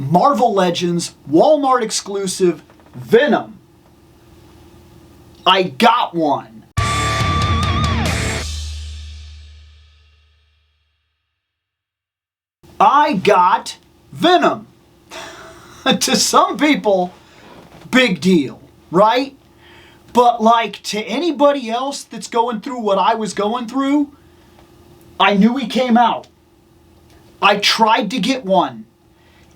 Marvel Legends Walmart exclusive Venom. I got one. I got Venom. To some people, big deal, right? But like to anybody else that's going through what I was going through, I knew he came out. I tried to get one.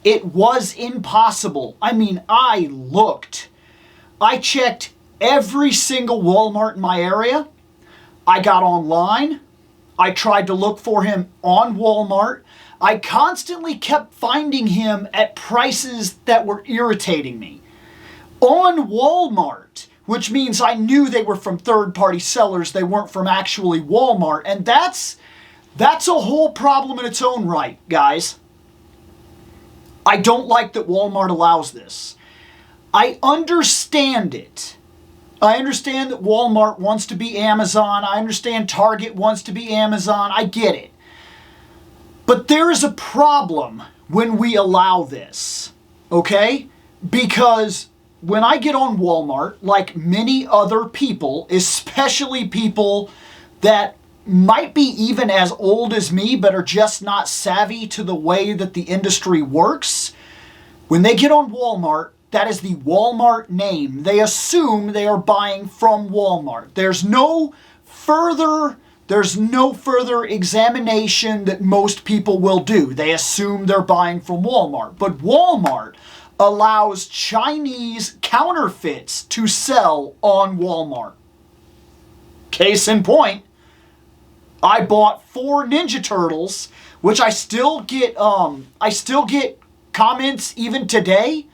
It was impossible. I mean, I looked. I checked every single Walmart in my area. I got online. I tried to look for him on Walmart. I constantly kept finding him at prices that were irritating me. On Walmart, which means I knew they were from third-party sellers. They weren't from actually Walmart. And that's a whole problem in its own right, guys. I don't like that Walmart allows this. I understand it. I understand that Walmart wants to be Amazon. I understand Target wants to be Amazon. I get it. But there is a problem when we allow this, okay? Because when I get on Walmart, like many other people, especially people that might be even as old as me but are just not savvy to the way that the industry works, when they get on Walmart, that is the Walmart name. They assume they are buying from Walmart. There's no further examination that most people will do. They assume they're buying from Walmart. But Walmart allows Chinese counterfeits to sell on Walmart. Case in point, I bought 4 Ninja Turtles, which I still get comments even today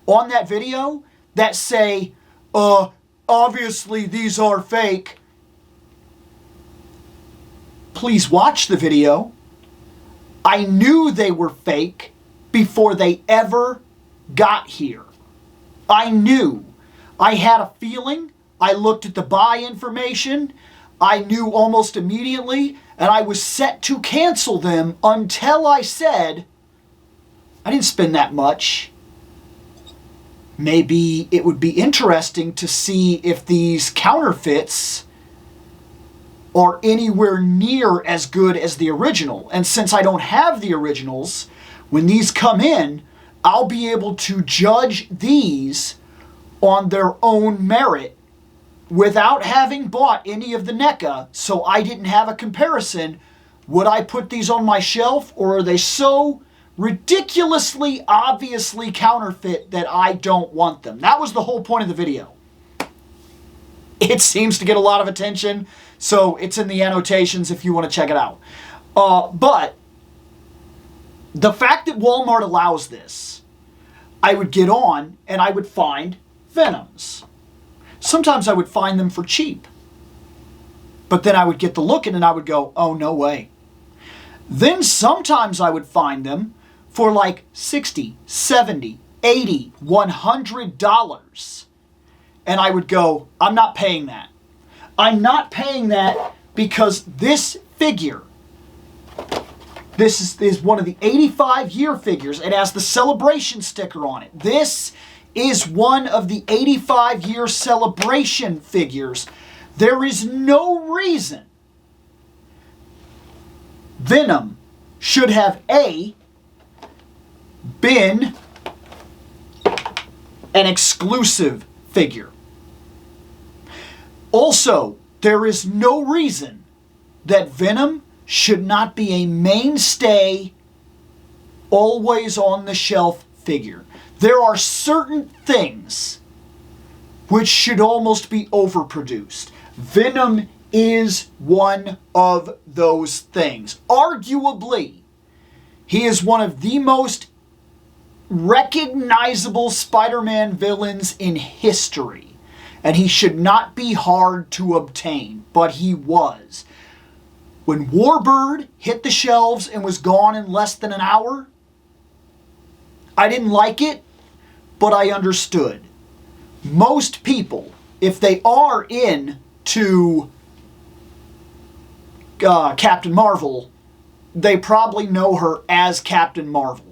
on that video that say, obviously these are fake. Please watch the video. I knew they were fake before they ever got here. I knew. I had a feeling. I looked at the buy information. I knew almost immediately, and I was set to cancel them until I said, I didn't spend that much. Maybe it would be interesting to see if these counterfeits are anywhere near as good as the original. And since I don't have the originals, when these come in, I'll be able to judge these on their own merit without having bought any of the NECA, so I didn't have a comparison. Would I put these on my shelf, or are they so ridiculously, obviously counterfeit that I don't want them? That was the whole point of the video. It seems to get a lot of attention, so it's in the annotations if you want to check it out. But the fact that Walmart allows this, I would get on and I would find Venoms. Sometimes I would find them for cheap. But then I would get the looking and I would go, oh, no way. Then sometimes I would find them for like $60, $70, $80, $100. And I would go, I'm not paying that. I'm not paying that because this figure, this is one of the 85-year figures. It has the celebration sticker on it. This is one of the 85-year celebration figures. There is no reason Venom should have been an exclusive figure. Also, there is no reason that Venom should not be a mainstay, always on the shelf figure. There are certain things which should almost be overproduced. Venom is one of those things. Arguably, he is one of the most recognizable Spider-Man villains in history. And he should not be hard to obtain, but he was. When Warbird hit the shelves and was gone in less than an hour, I didn't like it, but I understood. Most people, if they are into Captain Marvel, they probably know her as Captain Marvel.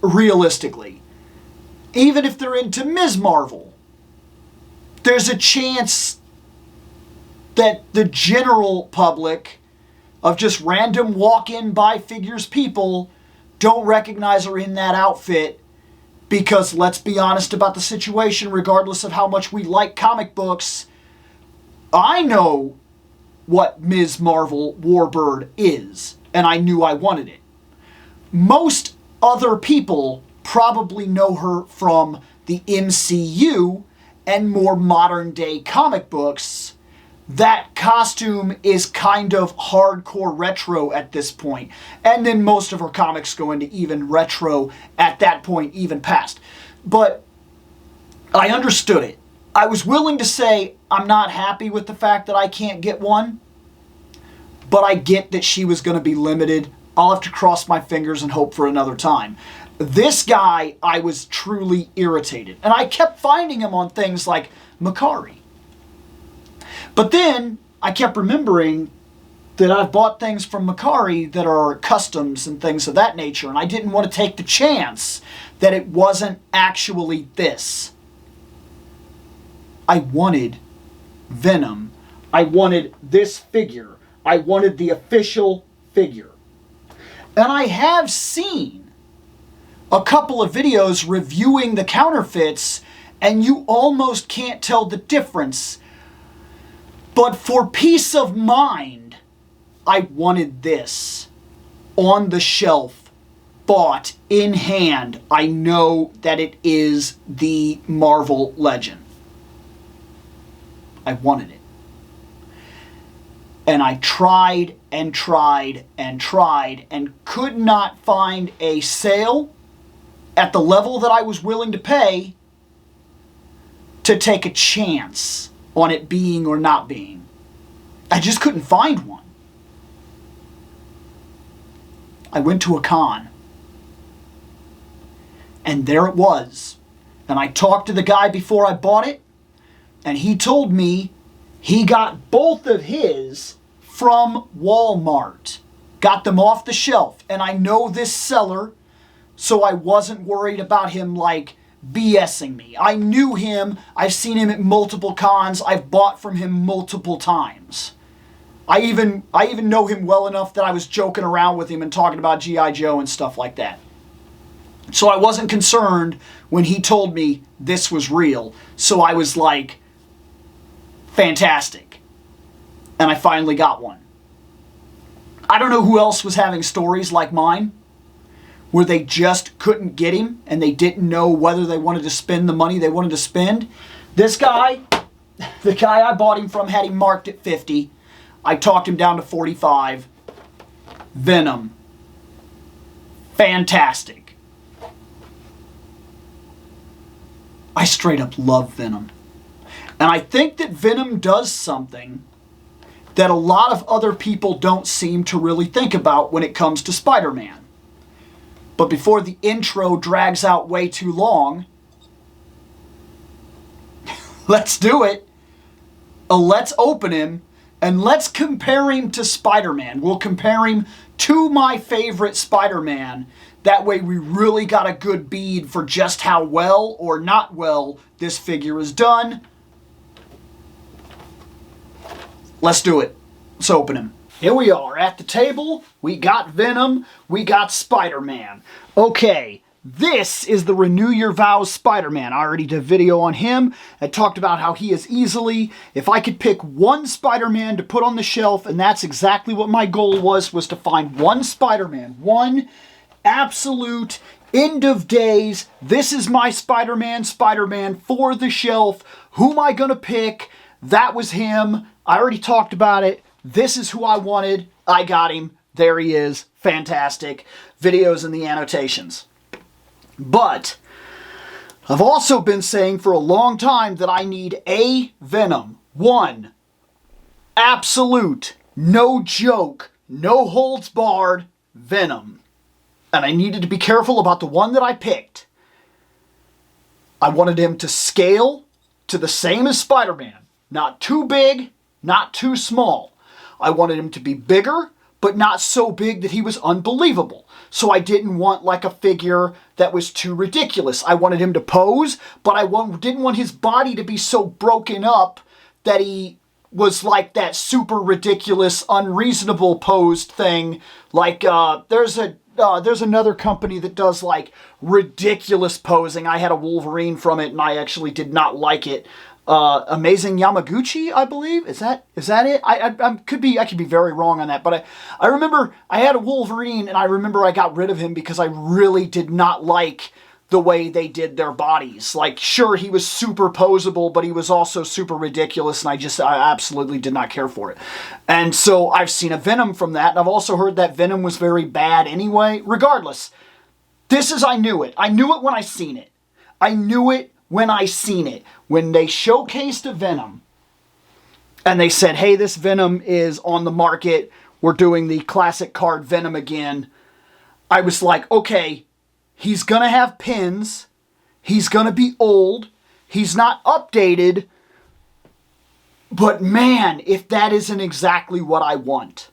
realistically. Even if they're into Ms. Marvel, there's a chance that the general public of just random walk-in buy figures people don't recognize her in that outfit because, let's be honest about the situation, regardless of how much we like comic books, I know what Ms. Marvel Warbird is, and I knew I wanted it. Most other people probably know her from the MCU and more modern day comic books. That costume is kind of hardcore retro at this point. And then most of her comics go into even retro at that point, even past. But I understood it. I was willing to say I'm not happy with the fact that I can't get one, but I get that she was going to be limited. I'll have to cross my fingers and hope for another time. This guy, I was truly irritated. And I kept finding him on things like Macari. But then I kept remembering that I've bought things from Macari that are customs and things of that nature, and I didn't want to take the chance that it wasn't actually this. I wanted Venom. I wanted this figure. I wanted the official figure. And I have seen a couple of videos reviewing the counterfeits, and you almost can't tell the difference. But for peace of mind, I wanted this on the shelf, bought in hand. I know that it is the Marvel Legend. I wanted it. And I tried and tried and tried and could not find a sale at the level that I was willing to pay to take a chance on it being or not being. I just couldn't find one. I went to a con. And there it was. And I talked to the guy before I bought it, and he told me he got both of his from Wal-Mart. Got them off the shelf. And I know this seller, so I wasn't worried about him like BSing me. I knew him. I've seen him at multiple cons. I've bought from him multiple times. I even know him well enough that I was joking around with him and talking about G.I. Joe and stuff like that. So I wasn't concerned when he told me this was real. So I was like, fantastic. And I finally got one. I don't know who else was having stories like mine, where they just couldn't get him and they didn't know whether they wanted to spend the money they wanted to spend. This guy, the guy I bought him from, had him marked at 50. I talked him down to 45. Venom. Fantastic. I straight up love Venom. And I think that Venom does something that a lot of other people don't seem to really think about when it comes to Spider-Man. But before the intro drags out way too long, let's do it. Let's open him and let's compare him to Spider-Man. We'll compare him to my favorite Spider-Man. That way we really got a good bead for just how well or not well this figure is done. Let's do it. Let's open him. Here we are at the table. We got Venom. We got Spider-Man. Okay, this is the Renew Your Vows Spider-Man. I already did a video on him. I talked about how he is easily, if I could pick one Spider-Man to put on the shelf, and that's exactly what my goal was to find one Spider-Man. One absolute end of days. This is my Spider-Man for the shelf. Who am I going to pick? That was him. I already talked about it. This is who I wanted. I got him. There he is. Fantastic. Videos in the annotations. But I've also been saying for a long time that I need a Venom. One. Absolute. No joke. No holds barred. Venom. And I needed to be careful about the one that I picked. I wanted him to scale to the same as Spider-Man. Not too big, not too small. I wanted him to be bigger, but not so big that he was unbelievable. So I didn't want like a figure that was too ridiculous. I wanted him to pose, but I didn't want his body to be so broken up that he was like that super ridiculous, unreasonable posed thing. Like there's another company that does like ridiculous posing. I had a Wolverine from it and I actually did not like it. Amazing Yamaguchi, I believe. Is that it? I could be very wrong on that, but I remember I had a Wolverine and I remember I got rid of him because I really did not like the way they did their bodies. Like, sure, he was super posable, but he was also super ridiculous, and I absolutely did not care for it. And so I've seen a Venom from that, and I've also heard that Venom was very bad anyway. Regardless, I knew it. I knew it when I seen it. I knew it when I seen it. When they showcased a Venom, and they said, hey, this Venom is on the market, we're doing the classic card Venom again, I was like, okay, he's going to have pins. He's going to be old. He's not updated. But man, if that isn't exactly what I want.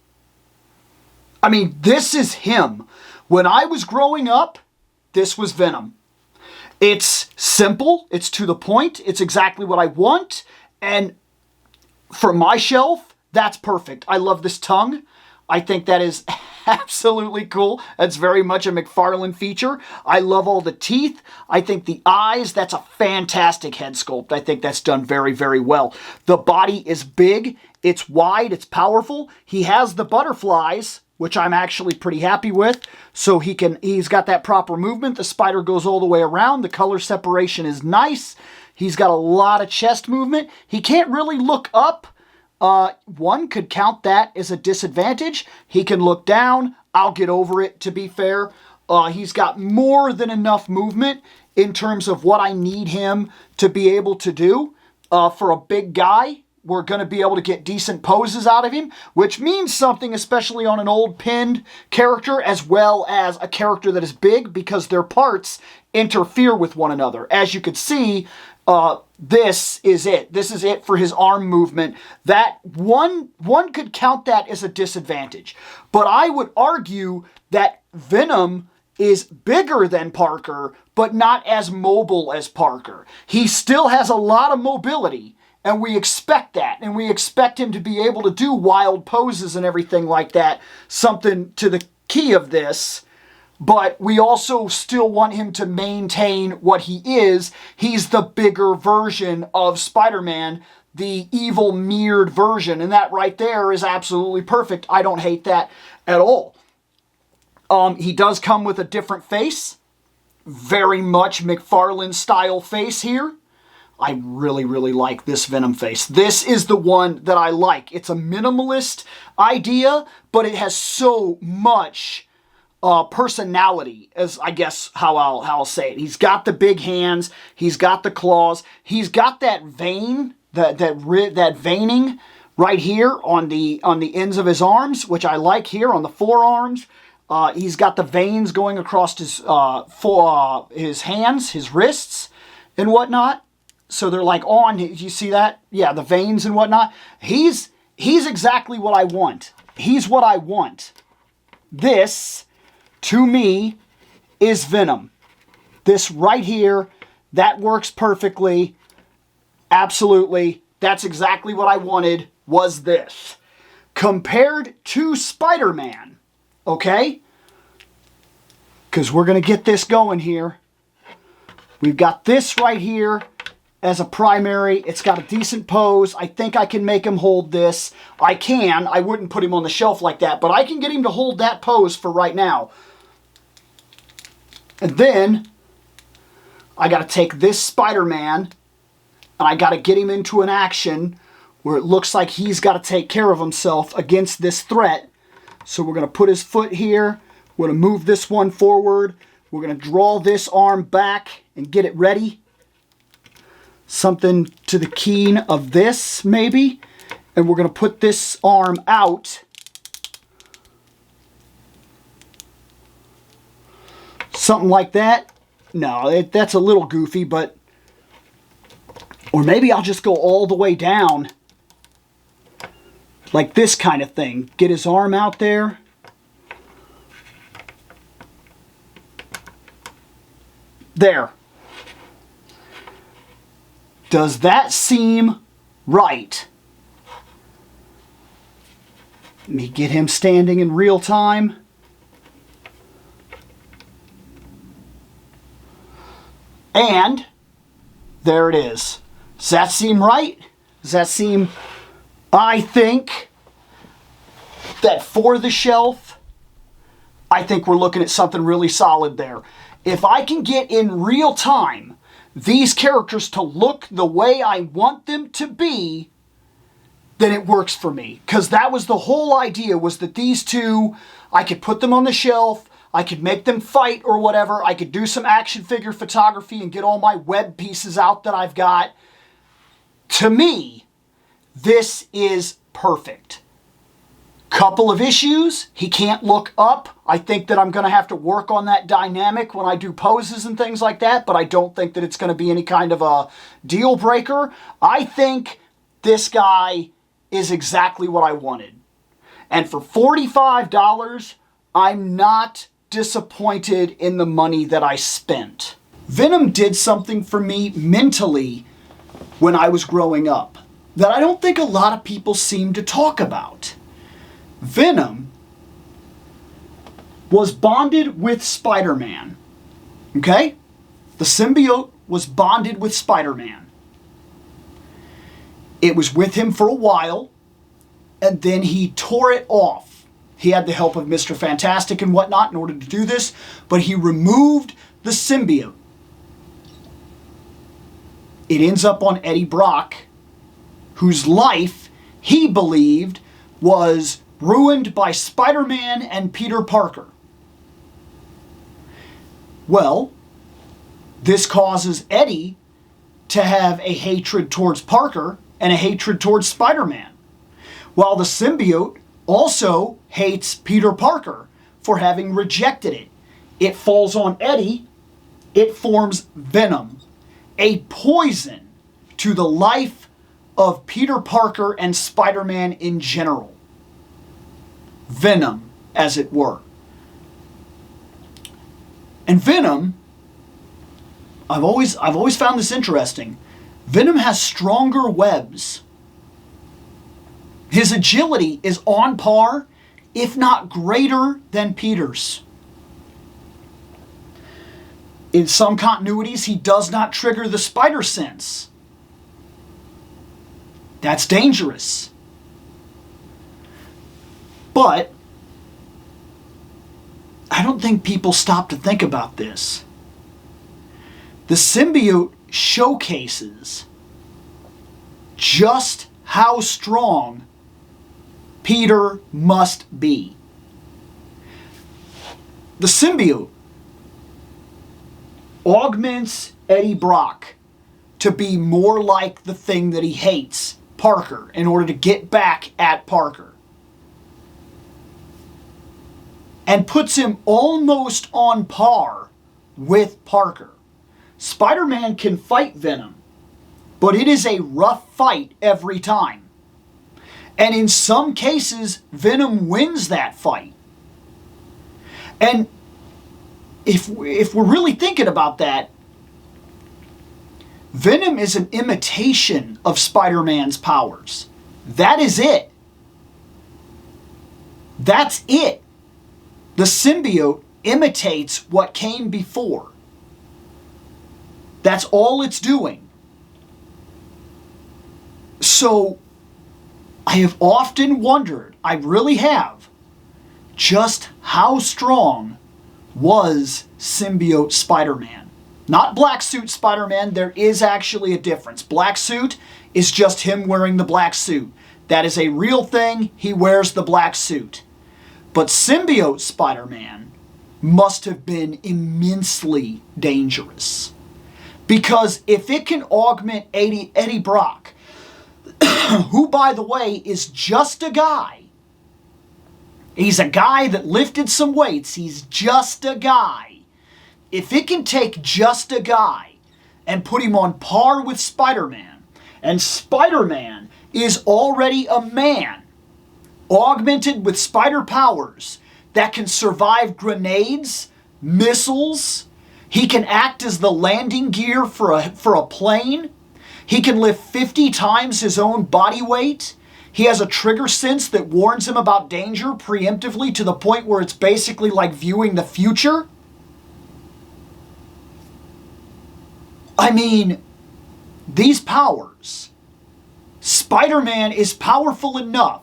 I mean, this is him. When I was growing up, this was Venom. It's simple. It's to the point. It's exactly what I want. And for my shelf, that's perfect. I love this tongue. I think that is absolutely cool. That's very much a McFarlane feature. I love all the teeth. I think the eyes, that's a fantastic head sculpt. I think that's done very, very well. The body is big. It's wide. It's powerful. He has the butterflies, which I'm actually pretty happy with. So he's got that proper movement. The spider goes all the way around. The color separation is nice. He's got a lot of chest movement. He can't really look up. One could count that as a disadvantage. He can look down. I'll get over it, to be fair. He's got more than enough movement in terms of what I need him to be able to do. For a big guy, we're going to be able to get decent poses out of him, which means something, especially on an old pinned character, as well as a character that is big, because their parts interfere with one another. As you could see, this is it. This is it for his arm movement. That one could count that as a disadvantage. But I would argue that Venom is bigger than Parker, but not as mobile as Parker. He still has a lot of mobility, and we expect that. And we expect him to be able to do wild poses and everything like that. Something to the key of this. But we also still want him to maintain what he is. He's the bigger version of Spider-Man, the evil mirrored version. And that right there is absolutely perfect. I don't hate that at all. He does come with a different face. Very much McFarlane style face here. I really, really like this Venom face. This is the one that I like. It's a minimalist idea, but it has so much personality, as I guess how I'll say it. He's got the big hands. He's got the claws. He's got that vein, that veining right here on the ends of his arms, which I like here on the forearms. He's got the veins going across his hands, his wrists, and whatnot. So they're like on. You see that? Yeah, the veins and whatnot. He's exactly what I want. He's what I want. This, to me, is Venom. This right here, that works perfectly. Absolutely. That's exactly what I wanted, was this. Compared to Spider-Man, okay? Because we're going to get this going here. We've got this right here as a primary. It's got a decent pose. I think I can make him hold this. I can. I wouldn't put him on the shelf like that, but I can get him to hold that pose for right now. And then I got to take this Spider-Man and I got to get him into an action where it looks like he's got to take care of himself against this threat. So we're going to put his foot here. We're going to move this one forward. We're going to draw this arm back and get it ready. Something to the keen of this, maybe. And we're going to put this arm out. Something like that. No, that's a little goofy, but... Or maybe I'll just go all the way down. Like this kind of thing. Get his arm out there. There. Does that seem right? Let me get him standing in real time. And there it is. Does that seem right? Does that seem... I think that for the shelf, I think we're looking at something really solid there. If I can get in real time these characters to look the way I want them to be, then it works for me. Because that was the whole idea, was that these two, I could put them on the shelf, I could make them fight or whatever, I could do some action figure photography and get all my web pieces out that I've got. To me, this is perfect. Couple of issues. He can't look up. I think that I'm going to have to work on that dynamic when I do poses and things like that, but I don't think that it's going to be any kind of a deal breaker. I think this guy is exactly what I wanted. And for $45, I'm not disappointed in the money that I spent. Venom did something for me mentally when I was growing up that I don't think a lot of people seem to talk about. Venom was bonded with Spider-Man. Okay? The symbiote was bonded with Spider-Man. It was with him for a while, and then he tore it off. He had the help of Mr. Fantastic and whatnot in order to do this, but he removed the symbiote. It ends up on Eddie Brock, whose life he believed was ruined by Spider-Man and Peter Parker. Well, this causes Eddie to have a hatred towards Parker and a hatred towards Spider-Man, while the symbiote also hates Peter Parker for having rejected it. It falls on Eddie. It forms Venom, a poison to the life of Peter Parker and Spider-Man in general. Venom, as it were. And Venom, I've always found this interesting. Venom has stronger webs. His agility is on par, if not greater, than Peter's. In some continuities, he does not trigger the spider sense. That's dangerous. But I don't think people stop to think about this. The symbiote showcases just how strong Peter must be. The symbiote augments Eddie Brock to be more like the thing that he hates, Parker, in order to get back at Parker. And puts him almost on par with Parker. Spider-Man can fight Venom, but it is a rough fight every time. And in some cases, Venom wins that fight. And if we're really thinking about that, Venom is an imitation of Spider-Man's powers. That is it. That's it. The symbiote imitates what came before. That's all it's doing. So, I have often wondered, I really have, just how strong was symbiote Spider-Man. Not black suit Spider-Man, there is actually a difference. Black suit is just him wearing the black suit. That is a real thing, he wears the black suit. But symbiote Spider-Man must have been immensely dangerous. Because if it can augment Eddie Brock, who, by the way, is just a guy. He's a guy that lifted some weights. He's just a guy. If it can take just a guy and put him on par with Spider-Man, and Spider-Man is already a man, augmented with spider powers that can survive grenades, missiles, He can act as the landing gear for a plane. He can lift 50 times his own body weight. He has a trigger sense that warns him about danger preemptively to the point where it's basically like viewing the future. I mean, these powers, Spider-Man is powerful enough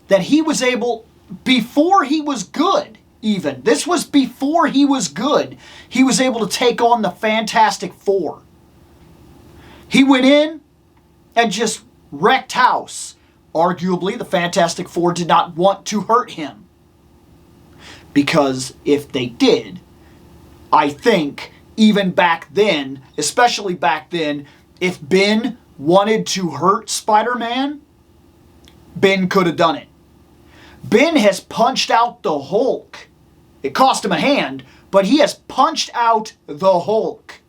that he was able, before he was good even, this was before he was good, he was able to take on the Fantastic Four. He went in and just wrecked house. Arguably, the Fantastic Four did not want to hurt him. Because if they did, I think even back then, especially back then, if Ben wanted to hurt Spider-Man, Ben could have done it. Ben has punched out the Hulk. It cost him a hand, but he has punched out the Hulk.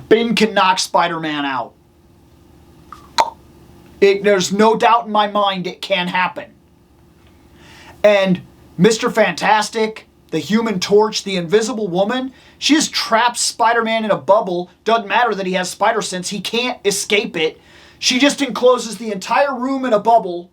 Ben can knock Spider-Man out. There's no doubt in my mind it can happen. And Mr. Fantastic, the Human Torch, the Invisible Woman, she just traps Spider-Man in a bubble. Doesn't matter that he has spider sense. He can't escape it. She just encloses the entire room in a bubble,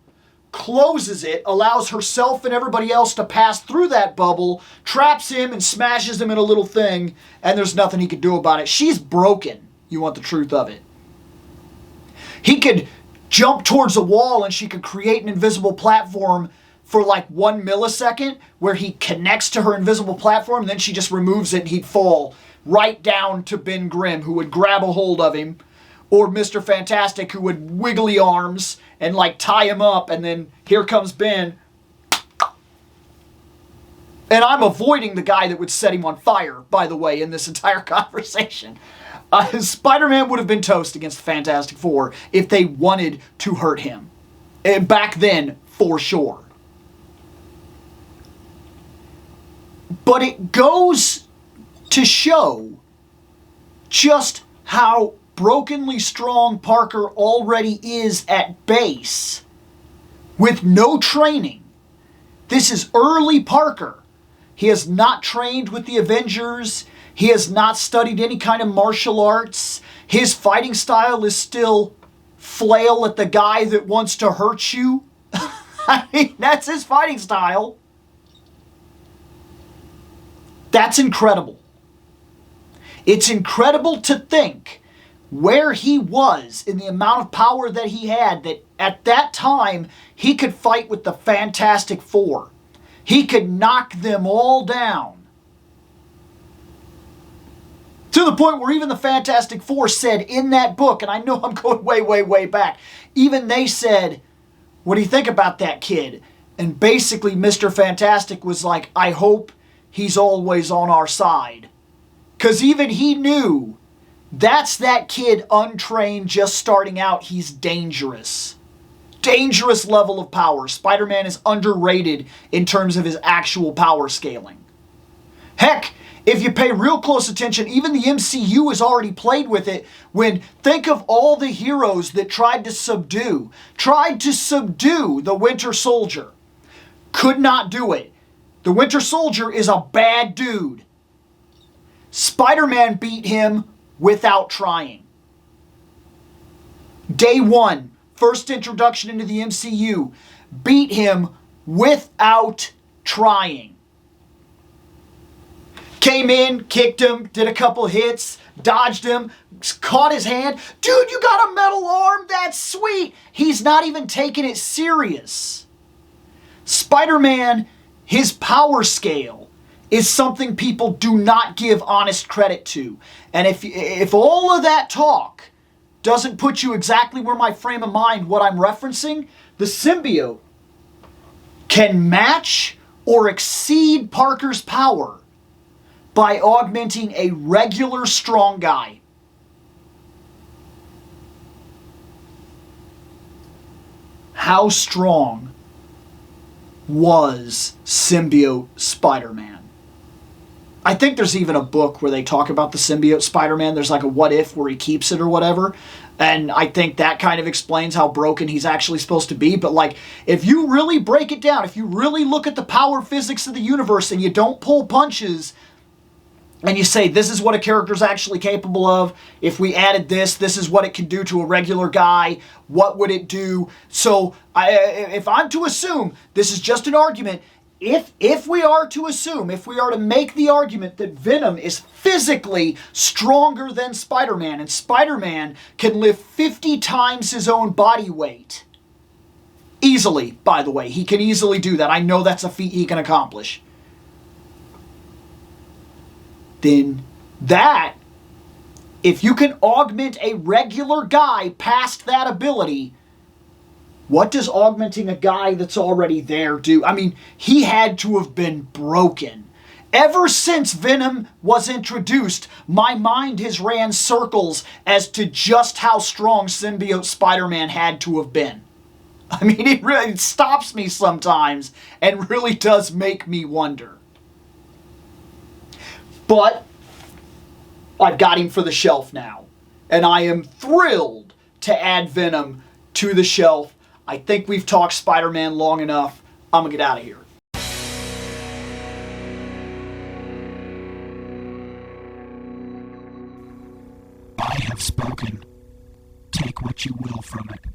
closes it, allows herself and everybody else to pass through that bubble, traps him and smashes him in a little thing, and there's nothing he can do about it. She's broken. You want the truth of it. He could jump towards a wall and she could create an invisible platform for like 1 millisecond where he connects to her invisible platform, and then she just removes it and he'd fall right down to Ben Grimm, who would grab a hold of him, or Mr. Fantastic, who would wiggly arms and like tie him up, and then here comes Ben. And I'm avoiding the guy that would set him on fire, by the way, in this entire conversation. Spider-Man would have been toast against the Fantastic Four if they wanted to hurt him. Back then, for sure. But it goes to show just how brokenly strong Parker already is at base with no training. This is early Parker. He has not trained with the Avengers. He has not studied any kind of martial arts. His fighting style is still flail at the guy that wants to hurt you. I mean, that's his fighting style. That's incredible. It's incredible to think where he was in the amount of power that he had, that at that time he could fight with the Fantastic Four. He could knock them all down. To the point where even the Fantastic Four said in that book, and I know I'm going way, way, way back, even they said, "What do you think about that kid?" And basically Mr. Fantastic was like, "I hope he's always on our side." Because even he knew, that's that kid untrained, just starting out. He's dangerous. Dangerous level of power. Spider-Man is underrated in terms of his actual power scaling. Heck, if you pay real close attention, even the MCU has already played with it. When think of all the heroes that tried to subdue the Winter Soldier. Could not do it. The Winter Soldier is a bad dude. Spider-Man beat him without trying. Day one, first introduction into the MCU, beat him without trying. Came in, kicked him, did a couple hits, dodged him, caught his hand. "Dude, you got a metal arm? That's sweet." He's not even taking it serious. Spider-Man, his power scale is something people do not give honest credit to. And if all of that talk doesn't put you exactly where my frame of mind, what I'm referencing, the symbiote can match or exceed Parker's power by augmenting a regular strong guy. How strong was symbiote Spider-Man? I think there's even a book where they talk about the symbiote Spider-Man. There's like a what if where he keeps it or whatever. And I think that kind of explains how broken he's actually supposed to be. But like, if you really break it down, if you really look at the power physics of the universe and you don't pull punches and you say, this is what a character's actually capable of. If we added this, this is what it can do to a regular guy. What would it do? So if I'm to assume, this is just an argument, if we are to assume, if we are to make the argument that Venom is physically stronger than Spider-Man, and Spider-Man can lift 50 times his own body weight, easily, by the way, he can easily do that. I know that's a feat he can accomplish. Then that, if you can augment a regular guy past that ability, what does augmenting a guy that's already there do? I mean, he had to have been broken. Ever since Venom was introduced, my mind has ran circles as to just how strong Symbiote Spider-Man had to have been. I mean, it stops me sometimes and really does make me wonder. But I've got him for the shelf now. And I am thrilled to add Venom to the shelf. I think we've talked Spider-Man long enough. I'm going to get out of here. I have spoken. Take what you will from it.